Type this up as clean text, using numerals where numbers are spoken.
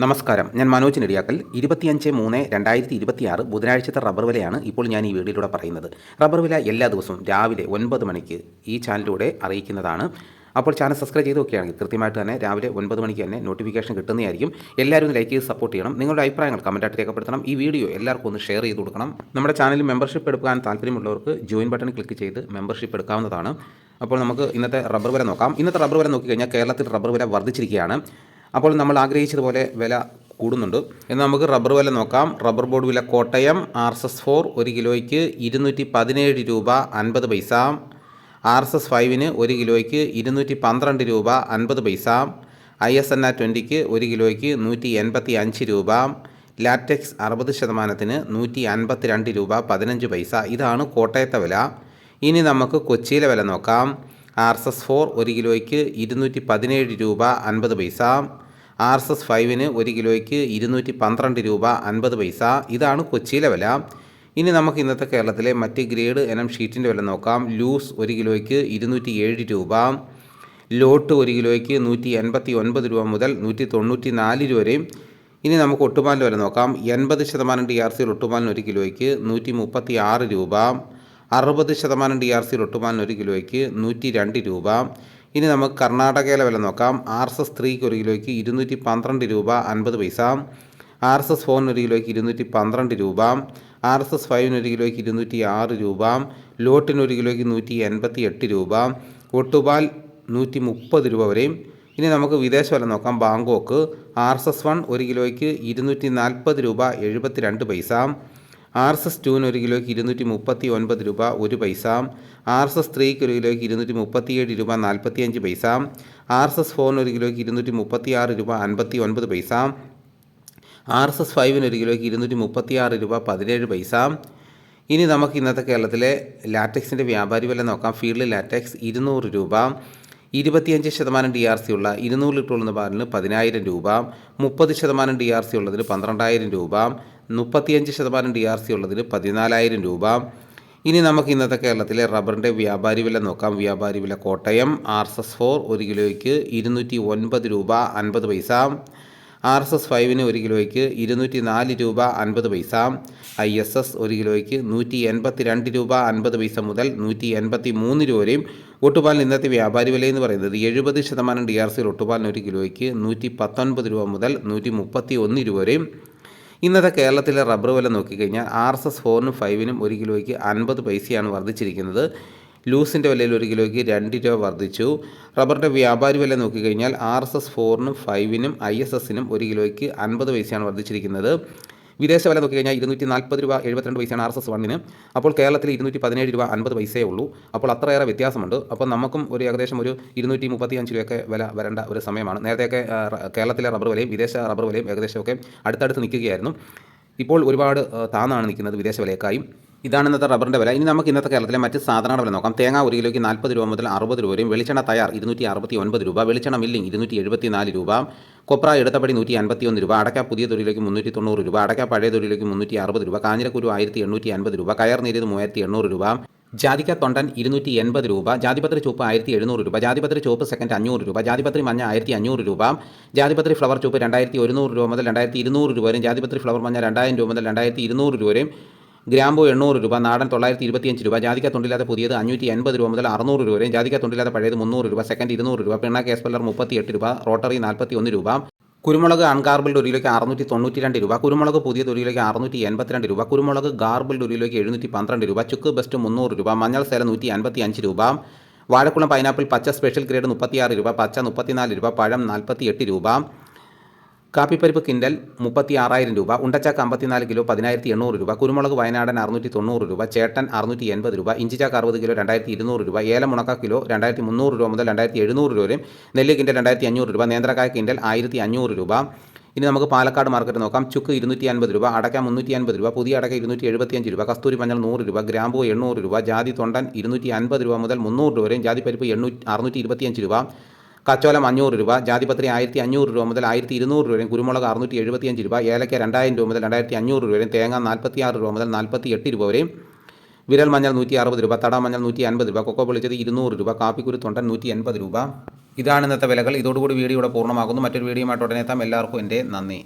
നമസ്കാരം, ഞാൻ മനോജ് നെടിയാക്കൽ. 25/3/2026 ബുധനാഴ്ചത്തെ റബ്ബർ വിലയാണ് ഇപ്പോൾ ഞാൻ ഈ വീഡിയോയിലൂടെ പറയുന്നത്. റബ്ബർ വില എല്ലാ ദിവസവും രാവിലെ 9 മണിക്ക് ഈ ചാനലിലൂടെ അറിയിക്കുന്നതാണ്. അപ്പോൾ ചാനൽ സബ്സ്ക്രൈബ് ചെയ്ത് നോക്കുകയാണെങ്കിൽ കൃത്യമായിട്ട് തന്നെ രാവിലെ 9 മണിക്ക് തന്നെ നോട്ടിഫിക്കേഷൻ കിട്ടുന്നതായിരിക്കും. എല്ലാവരും ഒന്ന് ലൈക്ക് ചെയ്ത് സപ്പോർട്ട് ചെയ്യണം. നിങ്ങളുടെ അഭിപ്രായങ്ങൾ കമൻറ്റായിട്ട് രേഖപ്പെടുത്തണം. ഈ വീഡിയോ എല്ലാവർക്കും ഒന്ന് ഷെയർ ചെയ്ത് കൊടുക്കണം. നമ്മുടെ ചാനലിൽ മെമ്പർഷിപ്പ് എടുക്കാൻ താല്പര്യമുള്ളവർക്ക് ജോയിൻ ബട്ടൺ ക്ലിക്ക് ചെയ്ത് മെമ്പർഷിപ്പ് എടുക്കാവുന്നതാണ്. അപ്പോൾ നമുക്ക് ഇന്നത്തെ റബ്ബർ വില നോക്കാം. ഇന്നത്തെ റബ്ബർ വില നോക്കിക്കഴിഞ്ഞാൽ കേരളത്തിൽ റബ്ബർ വില വർദ്ധിച്ചിരിക്കുകയാണ്. അപ്പോൾ നമ്മൾ ആഗ്രഹിച്ചതുപോലെ വില കൂടുന്നുണ്ട്. എന്നാൽ നമുക്ക് റബ്ബർ വില നോക്കാം. റബ്ബർ ബോർഡ് വില കോട്ടയം RSS-4 1 കിലോയ്ക്ക് 217 രൂപ 50 പൈസ. RSS-5 1 കിലോയ്ക്ക് 212 രൂപ 50 പൈസ. ISNR 20 1 കിലോയ്ക്ക് 185 രൂപ. ലാറ്റക്സ് 60% 152 രൂപ 15 പൈസ. ഇതാണ് കോട്ടയത്തെ വില. ഇനി നമുക്ക് കൊച്ചിയിലെ വില നോക്കാം. RSS-4 1 കിലോയ്ക്ക് 217 രൂപ 50 പൈസ. RSS-5 1 കിലോയ്ക്ക് 212 രൂപ 50 പൈസ. ഇതാണ് കൊച്ചിയിലെ വില. ഇനി നമുക്ക് ഇന്നത്തെ കേരളത്തിലെ മറ്റ് ഗ്രേഡ് ഇനം ഷീറ്റിൻ്റെ വില നോക്കാം. ലൂസ് 1 കിലോയ്ക്ക് 207 രൂപ. ലോട്ട് 1 കിലോയ്ക്ക് 189 രൂപ മുതൽ 194 രൂപ വരെയും. ഇനി നമുക്ക് ഒട്ടുപാലിൻ്റെ വില നോക്കാം. 80% DRC ഒട്ടുപാലിന് 1 കിലോയ്ക്ക് 136 രൂപ. 60% DRC ഒട്ടുപാലിന് 1 കിലോയ്ക്ക് 102 രൂപ. ഇനി നമുക്ക് കർണാടകയിലെ വില നോക്കാം. RSS-3 1 കിലോയ്ക്ക് 212 രൂപ 50 പൈസ. RSS-4 1 കിലോയ്ക്ക് 212 രൂപ. RSS-5 1 കിലോയ്ക്ക് 206 രൂപ. ലോട്ടിന് 1 കിലോയ്ക്ക് 188 രൂപ. ഒട്ടുപാൽ 130 രൂപ വരെയും. ഇനി നമുക്ക് വിദേശ വില നോക്കാം. ബാങ്കോക്ക് RSS-1 1 കിലോയ്ക്ക് 240 രൂപ 72 പൈസ. RSS-2 1 കിലോയ്ക്ക് 239 രൂപ 1 പൈസ. RSS-3 1 കിലോയ്ക്ക് 237 രൂപ 45 പൈസ. RSS-4 1 കിലോയ്ക്ക് 236 രൂപ 59 പൈസ. RSS-5 1 കിലോയ്ക്ക് 236 രൂപ 17 പൈസ. ഇനി നമുക്ക് ഇന്നത്തെ കേരളത്തിലെ ലാറ്റക്സിൻ്റെ വ്യാപാരി വില നോക്കാം. ഫീൽഡ് ലാറ്റക്സ് 200 രൂപ. 25% DRC ഉള്ള 200 ലിറ്റർ ഉള്ള പാലിന് 10,000 രൂപ. 30% DRC ഉള്ളതിന് 12,000 രൂപ. 35% DRC ഉള്ളതിന് 14,000 രൂപ. ഇനി നമുക്ക് ഇന്നത്തെ കേരളത്തിലെ റബ്ബറിൻ്റെ വ്യാപാരി വില നോക്കാം. വ്യാപാരി വില കോട്ടയം RSS-4 1 കിലോയ്ക്ക് 209 രൂപ 50 പൈസ. RSS-5 1 കിലോയ്ക്ക് 204 രൂപ 50 പൈസ. ISS 1 കിലോയ്ക്ക് 182 രൂപ 50 പൈസ മുതൽ 183 രൂപ വരെയും. ഒട്ടുപാലിന് ഇന്നത്തെ വ്യാപാരി വില എന്ന് പറയുന്നത് 70% DRC ഒട്ടുപാലിന് 1 കിലോയ്ക്ക് 119 രൂപ മുതൽ 131 രൂപ വരെയും. ഇന്നത്തെ കേരളത്തിലെ റബ്ബർ വില നോക്കിക്കഴിഞ്ഞാൽ RSS-4 5 1 കിലോയ്ക്ക് 50 പൈസയാണ് വർദ്ധിച്ചിരിക്കുന്നത്. ലൂസിൻ്റെ വിലയിൽ 1 കിലോയ്ക്ക് 2 രൂപ വർദ്ധിച്ചു. റബ്ബറിൻ്റെ വ്യാപാരി വില നോക്കിക്കഴിഞ്ഞാൽ RSS-4 5 ISS 1 കിലോയ്ക്ക് 50 പൈസയാണ് വർദ്ധിച്ചിരിക്കുന്നത്. വിദേശ വില നോക്കിക്കഴിഞ്ഞാൽ 240 രൂപ 72 പൈസയാണ് RSS-1. അപ്പോൾ കേരളത്തിൽ 217 രൂപ 50 പൈസയേ ഉള്ളൂ. അപ്പോൾ അത്രയേറെ വ്യത്യാസമുണ്ട്. അപ്പോൾ നമുക്കും ഏകദേശം 235 രൂപയൊക്കെ വില വരേണ്ട ഒരു സമയമാണ്. നേരത്തെയൊക്കെ കേരളത്തിലെ റബ്ബർ വിലയും വിദേശ റബ്ബർ വിലയും ഏകദേശമൊക്കെ അടുത്തടുത്ത് നിൽക്കുകയായിരുന്നു. ഇപ്പോൾ ഒരുപാട് താന്നാണ് നിൽക്കുന്നത് വിദേശ വിലയേക്കായും. ഇതാണ് ഇന്നത്തെ റബ്ബറിൻ്റെ വില. ഇനി നമുക്ക് ഇന്നത്തെ കേരളത്തിലെ മറ്റ് സാധാരണ വില നോക്കാം. തേങ്ങ 1 കിലോയ്ക്ക് 40 രൂപ മുതൽ 60 രൂപ വരെയും. വെളിച്ചെണ്ണ തയ്യാർ 269 രൂപ. വെളിച്ചെണ്ണ മില്ലിംഗ് 274 രൂപ. കൊപ്ര എടുത്തപടി 151 രൂപ. അടയ്ക്ക പുതിയ തൊഴിലേക്ക് 390 രൂപ. അടയ്ക്ക പഴയ തൊഴിലേക്ക് 360 രൂപ. കാഞ്ഞിരക്കുരു 1850 രൂപ. കയർ നേരിയത് 3800 രൂപ. ജാതിക്ക തൊണ്ടൻ 280 രൂപ. ജാതിപത്രി ചുവപ്പ് 1700 രൂപ. ജാതിപത്രി ചുവപ്പ് സെക്കൻഡ് 500 രൂപ. ജാതിപത്രി മഞ്ഞ 1500 രൂപ. ജാതിപത്രി ഫ്ലവർ ചുവപ്പ് 2100 രൂപ മുതൽ 2200 രൂപ വരെയും. ജാതിപത്രി ഫ്ലവർ മഞ്ഞ 2000 രൂപ മുതൽ 2200 രൂപ വരെയും. ഗ്രാമ്പു 800 രൂപ. നാടൻ 925 രൂപ. ജാതിക്ക തൊണ്ടില്ലാത്ത പുതിയത് 580 രൂപ മുതൽ 600 രൂപ വരെയും. ജാതിക്ക തൊണ്ടില്ലാത്ത പഴയത് 300 രൂപ. സെക്കൻഡ് 200 രൂപ. പിണ്ണാക്ക് എസ്പെല്ലർ 38 രൂപ. റോട്ടറി 41 രൂപ. കുരുമുളക് അൺഗാർബിൾഡ് 1 കിലോയ്ക്ക് 692 രൂപ. കുരുമുളക് പുതിയത് 1 കിലോയ്ക്ക് 682 രൂപ. കുരുമുളക് ഗാർബിൾഡ് 1 കിലോയ്ക്ക് 712 രൂപ. ചുക്ക് ബെസ്റ്റ് 300 രൂപ. മഞ്ഞൾ സേല 155 രൂപ. വാഴക്കുളം പൈനാപ്പിൾ പച്ച സ്പെഷ്യൽ ഗ്രേഡ് 36 രൂപ. പച്ച 34 രൂപ. പഴം 48 രൂപ. കാപ്പിപ്പരിപ്പ് കിൻഡൽ 36,000 രൂപ. ഉണ്ടച്ചാക്ക് 54 കിലോ 10,800 രൂപ. കുരുമുളക് വയനാടൻ 690 രൂപ. ചേട്ടൻ 680 രൂപ. ഇഞ്ചിച്ചാക്ക് 60 കിലോ 2200 രൂപ. ഏലം ഉണക്ക കിലോ 2300 രൂപ മുതൽ 2700 രൂപ വരെയും. നെല്ല് കിൻഡൽ 2500 രൂപ. നേന്ത്രക്കായ കിൻഡൽ 1500 രൂപ. ഇനി നമുക്ക് പാലക്കാട് മാർക്കറ്റ് നോക്കാം. ചുക്ക് 250 രൂപ. അടയ്ക്ക 350 രൂപ. പുതിയ അടയ്ക്ക 275 രൂപ. കസ്തൂരി മഞ്ഞൾ 100 രൂപ. ഗ്രാമ്പു 800 രൂപ. ജാതി തൊണ്ടൻ 250 രൂപ മുതൽ 300 രൂപ വരെയും. ജാതിപ്പരിപ്പ് 625 രൂപ. കച്ചോലം 500 രൂപ. ജാതിപത്രി 1500 രൂപ മുതൽ 1200 രൂപ വരെയും. കുരുമുളക് 675 രൂപ. ഏലക്ക 2000 രൂപ മുതൽ 2500 രൂപ വരെയും. തേങ്ങ 46 രൂപ മുതൽ 48 രൂപ വരെയും. വിരൽ മഞ്ഞൾ 160 രൂപ, തട മഞ്ഞൾ 150 രൂപ, കൊക്കോ പൊളിച്ചത് 200 രൂപ, കാപ്പിക്കുരു തൊണ്ടൻ 180 രൂപ. ഇതാണ് ഇന്നത്തെ വിലകൾ. ഇതോടുകൂടി വീഡിയോ ഇവിടെ പൂർണ്ണമാകുന്നു. മറ്റൊരു വീഡിയോയുമായിട്ട് ഉടനെ എത്താം. എല്ലാവർക്കും എൻ്റെ നന്ദി.